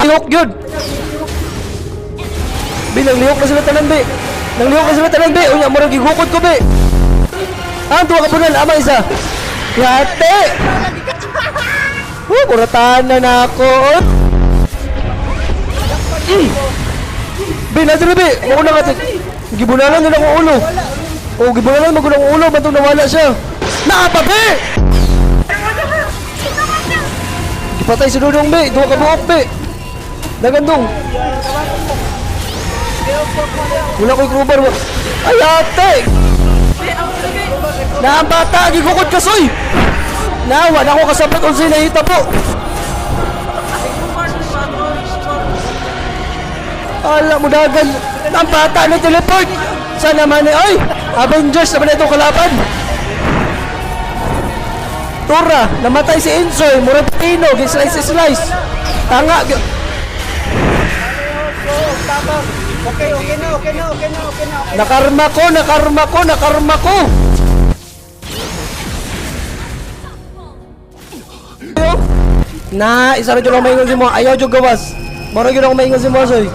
Lihok yun. Nang lihok na sila tanan, be. Nang lihok na sila tanan, be. Unya, murang gigukod ko, be. Ang tuwa ka po na, ama isa. Yate! Kuratahan na ako. Be, nasa na, be. Mauna ka. Gibunalan nila akong ulo. O, gibunalan magulang ulo. Bantong nawala siya. Naapa, be! Gipatay si Dudong, be. Duwa ka buok, be. Nagandong. Wala ko'y krubar. Ay, ate! Na ang bata, gigukod ka, soy! Nawa, na ako kasabot kung sinahita po. Alam mo, dagan. Ang bata na teleport. Saan naman eh? Ay! Avengers naman na itong kalaban. Tura, namatay si Enzoy. Murang Pino, slice. Tanga. Okay na. Nakarma ko. Na, isa rin yung maingon si mo. Ayaw yung gawas. Marag yun ako maingon si mo, soy.